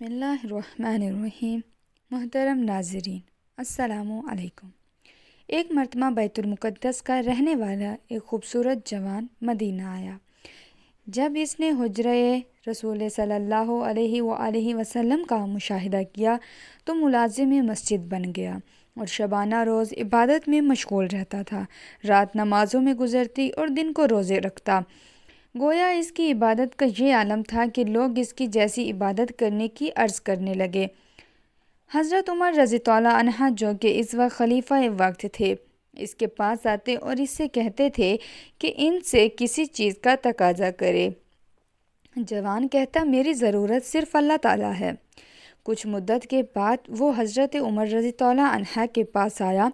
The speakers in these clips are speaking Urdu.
بسم اللہ الرحمن الرحیم۔ محترم ناظرین، السلام علیکم۔ ایک مرتبہ بیت المقدس کا رہنے والا ایک خوبصورت جوان مدینہ آیا۔ جب اس نے حجرہ رسول صلی اللہ علیہ وآلہ وسلم کا مشاہدہ کیا تو ملازم مسجد بن گیا اور شبانہ روز عبادت میں مشغول رہتا تھا۔ رات نمازوں میں گزرتی اور دن کو روزے رکھتا۔ گویا اس کی عبادت کا یہ عالم تھا کہ لوگ اس کی جیسی عبادت کرنے کی عرض کرنے لگے۔ حضرت عمر رضی اللہ عنہ جو کہ اس وقت خلیفہ وقت تھے، اس کے پاس آتے اور اس سے کہتے تھے کہ ان سے کسی چیز کا تقاضا کرے۔ جوان کہتا، میری ضرورت صرف اللہ تعالیٰ ہے۔ کچھ مدت کے بعد وہ حضرت عمر رضی اللہ عنہ کے پاس آیا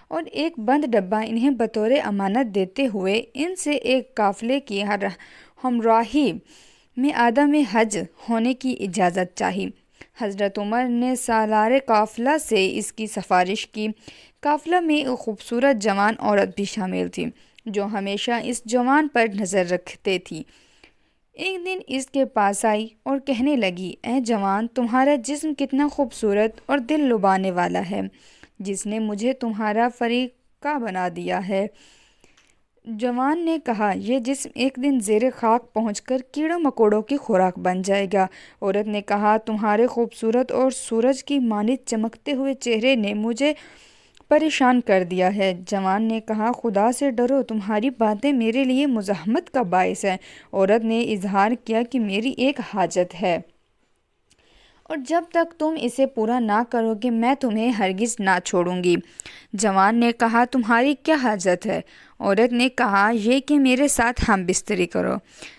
اور ایک بند ڈبہ انہیں بطور امانت دیتے ہوئے ان سے ایک قافلے کی ہمراہی میں آدم حج ہونے کی اجازت چاہی۔ حضرت عمر نے سالار قافلہ سے اس کی سفارش کی۔ قافلہ میں ایک خوبصورت جوان عورت بھی شامل تھی جو ہمیشہ اس جوان پر نظر رکھتے تھی۔ ایک دن اس کے پاس آئی اور کہنے لگی، اے جوان، تمہارا جسم کتنا خوبصورت اور دل لبانے والا ہے، جس نے مجھے تمہارا فریقہ بنا دیا ہے۔ جوان نے کہا، یہ جسم ایک دن زیر خاک پہنچ کر کیڑوں مکوڑوں کی خوراک بن جائے گا۔ عورت نے کہا، تمہارے خوبصورت اور سورج کی مانند چمکتے ہوئے چہرے نے مجھے پریشان کر دیا ہے۔ جوان نے کہا، خدا سے ڈرو، تمہاری باتیں میرے لیے مزاحمت کا باعث ہیں۔ عورت نے اظہار کیا کہ میری ایک حاجت ہے اور جب تک تم اسے پورا نہ کرو گے میں تمہیں ہرگز نہ چھوڑوں گی۔ جوان نے کہا، تمہاری کیا حاجت ہے؟ عورت نے کہا، یہ کہ میرے ساتھ ہم بستری کرو۔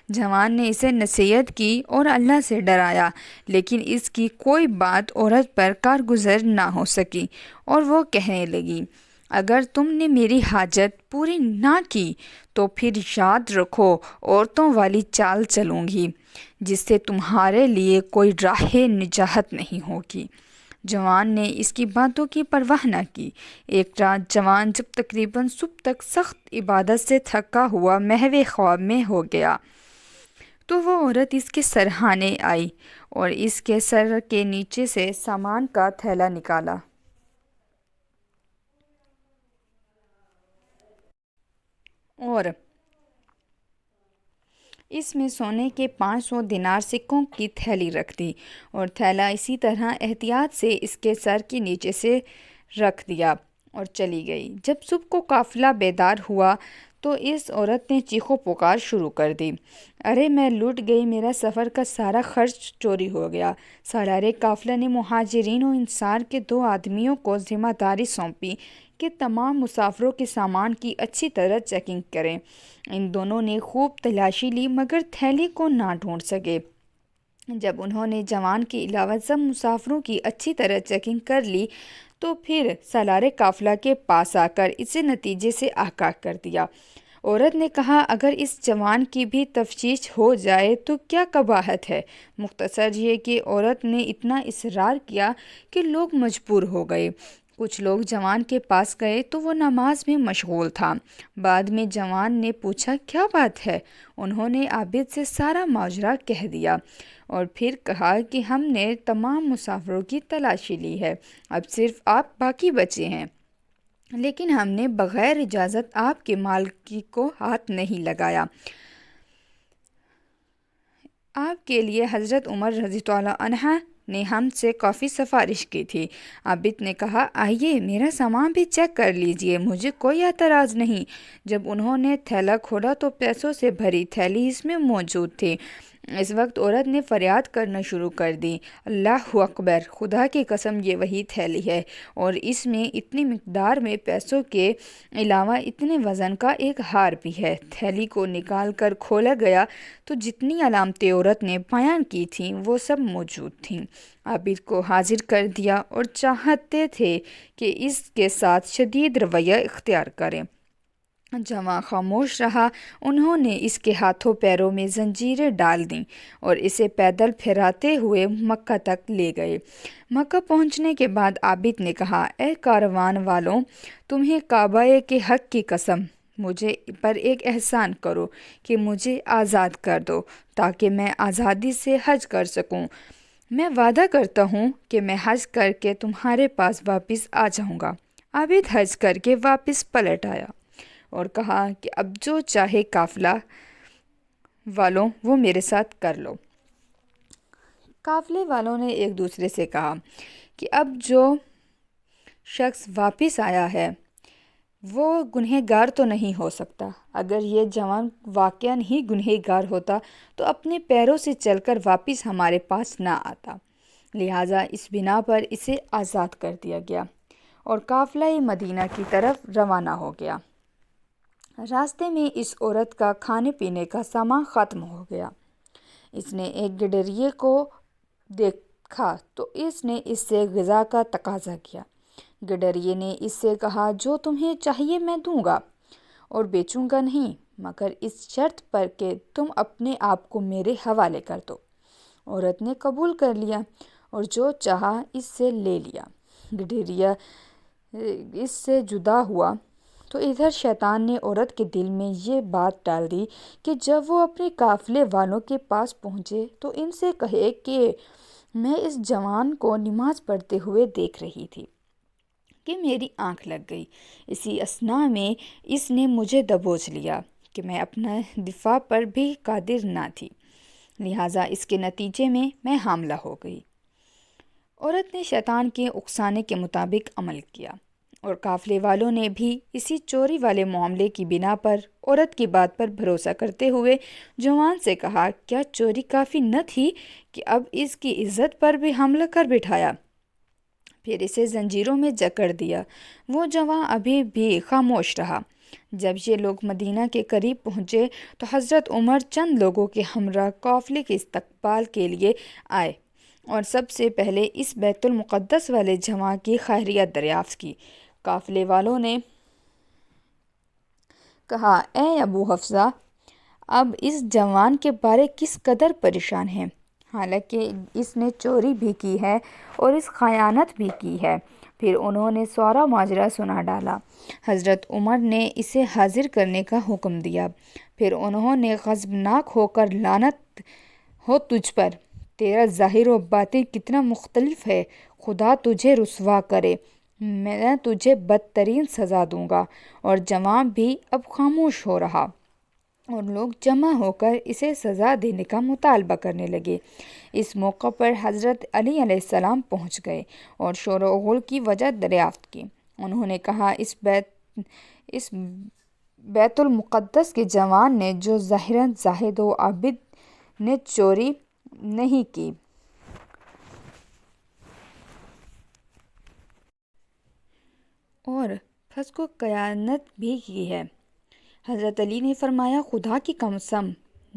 جوان نے اسے نصیحت کی اور اللہ سے ڈرایا، لیکن اس کی کوئی بات عورت پر کارگزر نہ ہو سکی اور وہ کہنے لگی، اگر تم نے میری حاجت پوری نہ کی تو پھر یاد رکھو عورتوں والی چال چلوں گی جس سے تمہارے لیے کوئی راہ نجات نہیں ہوگی۔ جوان نے اس کی باتوں کی پرواہ نہ کی۔ ایک رات جوان جب تقریباً صبح تک سخت عبادت سے تھکا ہوا محو خواب میں ہو گیا تو وہ عورت اس کے سرہانے آئی اور اس کے سر کے نیچے سے سامان کا تھیلا نکالا اور اس میں سونے کے 500 دینار سکوں کی تھیلی رکھ دی اور تھیلا اسی طرح احتیاط سے اس کے سر کے نیچے سے رکھ دیا اور چلی گئی۔ جب صبح کو قافلہ بیدار ہوا تو اس عورت نے چیخو پکار شروع کر دی، ارے میں لٹ گئی، میرا سفر کا سارا خرچ چوری ہو گیا۔ سالار قافلہ نے مہاجرین و انصار کے 2 آدمیوں کو ذمہ داری سونپی کہ تمام مسافروں کے سامان کی اچھی طرح چیکنگ کریں۔ ان دونوں نے خوب تلاشی لی مگر تھیلی کو نہ ڈھونڈ سکے۔ جب انہوں نے جوان کے علاوہ سب مسافروں کی اچھی طرح چیکنگ کر لی تو پھر سالار قافلہ کے پاس آ کر اسے نتیجے سے آگاہ کر دیا۔ عورت نے کہا، اگر اس جوان کی بھی تفتیش ہو جائے تو کیا قباحت ہے؟ مختصر یہ کہ عورت نے اتنا اصرار کیا کہ لوگ مجبور ہو گئے۔ کچھ لوگ جوان کے پاس گئے تو وہ نماز میں مشغول تھا۔ بعد میں جوان نے پوچھا، کیا بات ہے؟ انہوں نے عابد سے سارا ماجرا کہہ دیا اور پھر کہا کہ ہم نے تمام مسافروں کی تلاشی لی ہے، اب صرف آپ باقی بچے ہیں، لیکن ہم نے بغیر اجازت آپ کے مال کو ہاتھ نہیں لگایا۔ آپ کے لیے حضرت عمر رضی اللہ عنہ نے ہم سے کافی سفارش کی تھی۔ عابد نے کہا، آئیے میرا سامان بھی چیک کر لیجئے، مجھے کوئی اعتراض نہیں۔ جب انہوں نے تھیلا کھولا تو پیسوں سے بھری تھیلی اس میں موجود تھی۔ اس وقت عورت نے فریاد کرنا شروع کر دی، اللہ اکبر، خدا کی قسم یہ وہی تھیلی ہے اور اس میں اتنی مقدار میں پیسوں کے علاوہ اتنے وزن کا ایک ہار بھی ہے۔ تھیلی کو نکال کر کھولا گیا تو جتنی علامتیں عورت نے بیان کی تھیں وہ سب موجود تھیں۔ عابد کو حاضر کر دیا اور چاہتے تھے کہ اس کے ساتھ شدید رویہ اختیار کریں۔ جوان خاموش رہا۔ انہوں نے اس کے ہاتھوں پیروں میں زنجیریں ڈال دیں اور اسے پیدل پھراتے ہوئے مکہ تک لے گئے۔ مکہ پہنچنے کے بعد عابد نے کہا، اے کاروان والوں، تمہیں کعبہ کے حق کی قسم، مجھے پر ایک احسان کرو کہ مجھے آزاد کر دو تاکہ میں آزادی سے حج کر سکوں۔ میں وعدہ کرتا ہوں کہ میں حج کر کے تمہارے پاس واپس آ جاؤں گا۔ عابد حج کر کے واپس پلٹ آیا اور کہا کہ اب جو چاہے قافلہ والوں وہ میرے ساتھ کر لو۔ قافلے والوں نے ایک دوسرے سے کہا کہ اب جو شخص واپس آیا ہے وہ گنہگار تو نہیں ہو سکتا۔ اگر یہ جوان واقعاً ہی گنہگار ہوتا تو اپنے پیروں سے چل کر واپس ہمارے پاس نہ آتا، لہٰذا اس بنا پر اسے آزاد کر دیا گیا اور قافلہ مدینہ کی طرف روانہ ہو گیا۔ راستے میں اس عورت کا کھانے پینے کا سامان ختم ہو گیا۔ اس نے ایک گڈریے کو دیکھا تو اس نے اس سے غذا کا تقاضا کیا۔ گڈریے نے اس سے کہا جو تمہیں چاہیے میں دوں گا اور بیچوں گا نہیں، مگر اس شرط پر کہ تم اپنے آپ کو میرے حوالے کر دو۔ عورت نے قبول کر لیا اور جو چاہا اس سے لے لیا۔ گڈریا اس سے جدا ہوا تو ادھر شیطان نے عورت کے دل میں یہ بات ڈال دی کہ جب وہ اپنے قافلے والوں کے پاس پہنچے تو ان سے کہے کہ میں اس جوان کو نماز پڑھتے ہوئے دیکھ رہی تھی کہ میری آنکھ لگ گئی۔ اسی اثناء میں اس نے مجھے دبوچ لیا کہ میں اپنا دفاع پر بھی قادر نہ تھی، لہٰذا اس کے نتیجے میں حاملہ ہو گئی۔ عورت نے شیطان کے اکسانے کے مطابق عمل کیا اور قافلے والوں نے بھی اسی چوری والے معاملے کی بنا پر عورت کی بات پر بھروسہ کرتے ہوئے جوان سے کہا کیا چوری کافی نہ تھی کہ اب اس کی عزت پر بھی حملہ کر بٹھایا، پھر اسے زنجیروں میں جکڑ دیا۔ وہ جوان ابھی بھی خاموش رہا۔ جب یہ لوگ مدینہ کے قریب پہنچے تو حضرت عمر چند لوگوں کے ہمراہ قافلے کے استقبال کے لیے آئے اور سب سے پہلے اس بیت المقدس والے جوان کی خیریت دریافت کی۔ قافلے والوں نے کہا اے ابو حفصہ، اب اس جوان کے بارے کس قدر پریشان ہیں، حالانکہ اس نے چوری بھی کی ہے اور اس خیانت بھی کی ہے۔ پھر انہوں نے سارا ماجرا سنا ڈالا۔ حضرت عمر نے اسے حاضر کرنے کا حکم دیا۔ پھر انہوں نے غضبناک ہو کر لعنت ہو تجھ پر، تیرا ظاہر و باطن کتنا مختلف ہے، خدا تجھے رسوا کرے، میں تجھے بدترین سزا دوں گا۔ اور جوان بھی اب خاموش ہو رہا اور لوگ جمع ہو کر اسے سزا دینے کا مطالبہ کرنے لگے۔ اس موقع پر حضرت علی علیہ السلام پہنچ گئے اور شور و غل کی وجہ دریافت کی۔ انہوں نے کہا اس بیت المقدس کے جوان نے جو ظاہراً زاہد و عابد نے چوری نہیں کی اور فسق و خیانت بھی کی ہے۔ حضرت علی نے فرمایا خدا کی قسم،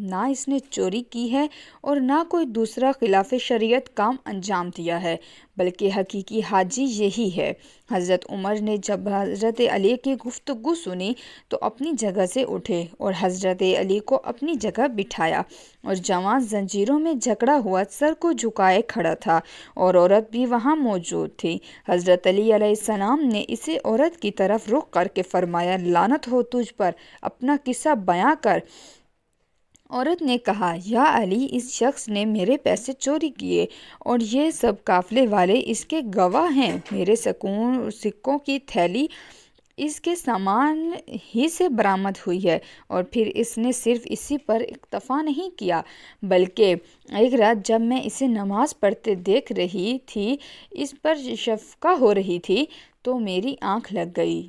نہ اس نے چوری کی ہے اور نہ کوئی دوسرا خلاف شریعت کام انجام دیا ہے، بلکہ حقیقی حاجی یہی ہے۔ حضرت عمر نے جب حضرت علی کی گفتگو سنی تو اپنی جگہ سے اٹھے اور حضرت علی کو اپنی جگہ بٹھایا، اور جوان زنجیروں میں جکڑا ہوا سر کو جھکائے کھڑا تھا اور عورت بھی وہاں موجود تھی۔ حضرت علی علیہ السلام نے اسے عورت کی طرف رخ کر کے فرمایا لعنت ہو تجھ پر، اپنا قصہ بیان کر۔ عورت نے کہا یا علی، اس شخص نے میرے پیسے چوری کیے اور یہ سب قافلے والے اس کے گواہ ہیں۔ میرے سکوں کی تھیلی اس کے سامان ہی سے برآمد ہوئی ہے، اور پھر اس نے صرف اسی پر اکتفا نہیں کیا بلکہ ایک رات جب میں اسے نماز پڑھتے دیکھ رہی تھی، اس پر شفقہ ہو رہی تھی تو میری آنکھ لگ گئی،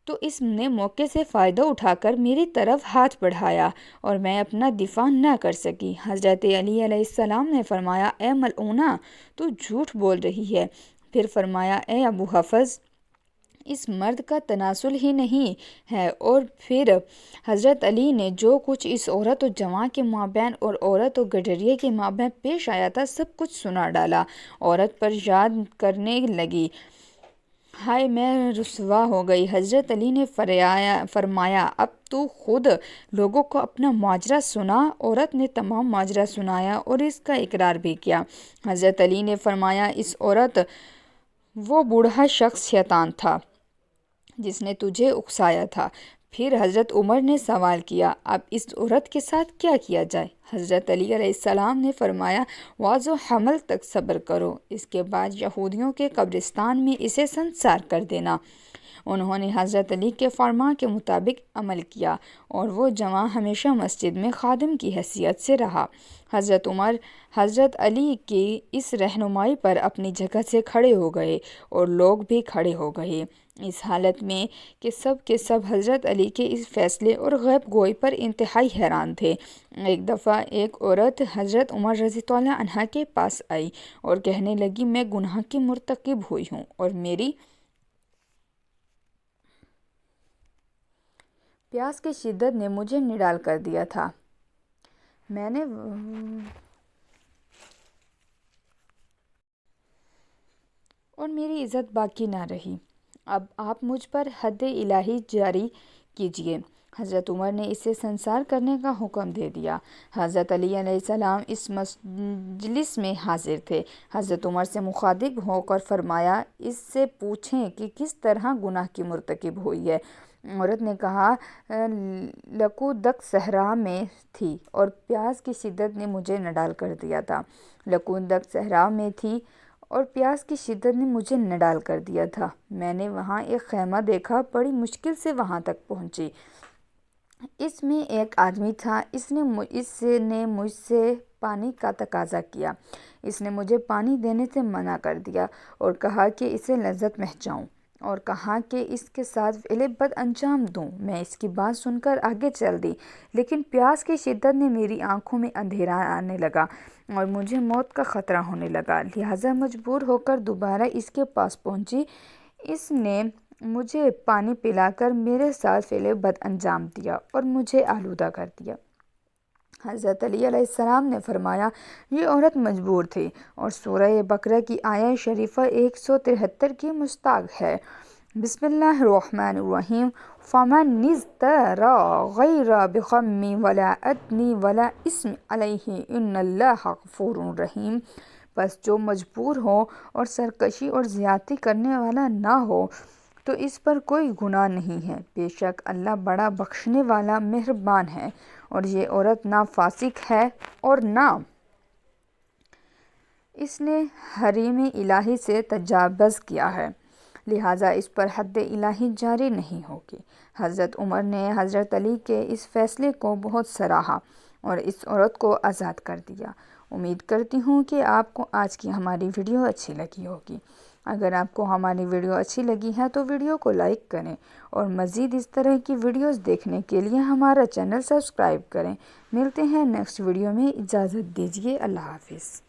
تو اس نے موقع سے فائدہ اٹھا کر میری طرف ہاتھ بڑھایا اور میں اپنا دفاع نہ کر سکی۔ حضرت علی علیہ السلام نے فرمایا اے ملعونہ، تو جھوٹ بول رہی ہے۔ پھر فرمایا اے ابو حفص، اس مرد کا تناسل ہی نہیں ہے۔ اور پھر حضرت علی نے جو کچھ اس عورت و جوان کے مابین اور عورت و گڈریے کے مابین پیش آیا تھا سب کچھ سنا ڈالا۔ عورت پر یاد کرنے لگی، ہائے میں رسوا ہو گئی۔ حضرت علی نے فرمایا اب تو خود لوگوں کو اپنا ماجرا سنا۔ عورت نے تمام ماجرا سنایا اور اس کا اقرار بھی کیا۔ حضرت علی نے فرمایا اس عورت، وہ بوڑھا شخص شیطان تھا جس نے تجھے اکسایا تھا۔ پھر حضرت عمر نے سوال کیا اب اس عورت کے ساتھ کیا کیا جائے؟ حضرت علی علیہ السلام نے فرمایا واض و حمل تک صبر کرو، اس کے بعد یہودیوں کے قبرستان میں اسے سنسار کر دینا۔ انہوں نے حضرت علی کے فرمان کے مطابق عمل کیا اور وہ جوان ہمیشہ مسجد میں خادم کی حیثیت سے رہا۔ حضرت عمر حضرت علی کی اس رہنمائی پر اپنی جگہ سے کھڑے ہو گئے اور لوگ بھی کھڑے ہو گئے، اس حالت میں کہ سب کے سب حضرت علی کے اس فیصلے اور غیب گوئی پر انتہائی حیران تھے۔ ایک دفعہ ایک عورت حضرت عمر رضی اللہ عنہ کے پاس آئی اور کہنے لگی میں گناہ کی مرتکب ہوئی ہوں اور میری پیاس کی شدت نے مجھے نڈال کر دیا تھا، اور میری عزت باقی نہ رہی، اب آپ مجھ پر حد الہی جاری کیجیے۔ حضرت عمر نے اسے سنسار کرنے کا حکم دے دیا۔ حضرت علی علیہ السلام اس مجلس میں حاضر تھے۔ حضرت عمر سے مخاطب ہو کر فرمایا اس سے پوچھیں کہ کس طرح گناہ کی مرتکب ہوئی ہے۔ عورت نے کہا لکودق صحرا میں تھی اور پیاس کی شدت نے مجھے نڈال کر دیا تھا۔ لکودق صحرا میں تھی اور پیاس کی شدت نے مجھے نڈال کر دیا تھا، میں نے وہاں ایک خیمہ دیکھا، بڑی مشکل سے وہاں تک پہنچی، اس میں ایک آدمی تھا، اس نے مجھ سے پانی کا تقاضا کیا، اس نے مجھے پانی دینے سے منع کر دیا اور کہا کہ اسے لذت پہنچاؤں اور کہا کہ اس کے ساتھ فعل بد انجام دوں۔ میں اس کی بات سن کر آگے چل دی، لیکن پیاس کی شدت نے میری آنکھوں میں اندھیرا آنے لگا اور مجھے موت کا خطرہ ہونے لگا، لہٰذا مجبور ہو کر دوبارہ اس کے پاس پہنچی۔ اس نے مجھے پانی پلا کر میرے ساتھ فعل بد انجام دیا اور مجھے آلودہ کر دیا۔ حضرت علی علیہ السلام نے فرمایا یہ عورت مجبور تھی، اور سورہ بقرہ کی آیہ شریفہ 173 کی مستاق ہے۔ بسم اللہ الرحمن الرحیم فمن اضطر غیر بغم ولا عدن ولا اثم علیہ ان اللہ غفور رحیم، بس جو مجبور ہو اور سرکشی اور زیادتی کرنے والا نہ ہو تو اس پر کوئی گناہ نہیں ہے، بے شک اللہ بڑا بخشنے والا مہربان ہے۔ اور یہ عورت نہ فاسق ہے اور نہ اس نے حریم الہی سے تجاوز کیا ہے، لہٰذا اس پر حد الہی جاری نہیں ہوگی۔ حضرت عمر نے حضرت علی کے اس فیصلے کو بہت سراہا اور اس عورت کو آزاد کر دیا۔ امید کرتی ہوں کہ آپ کو آج کی ہماری ویڈیو اچھی لگی ہوگی۔ اگر آپ کو ہماری ویڈیو اچھی لگی ہے تو ویڈیو کو لائک کریں اور مزید اس طرح کی ویڈیوز دیکھنے کے لیے ہمارا چینل سبسکرائب کریں۔ ملتے ہیں نیکسٹ ویڈیو میں، اجازت دیجیے، اللہ حافظ۔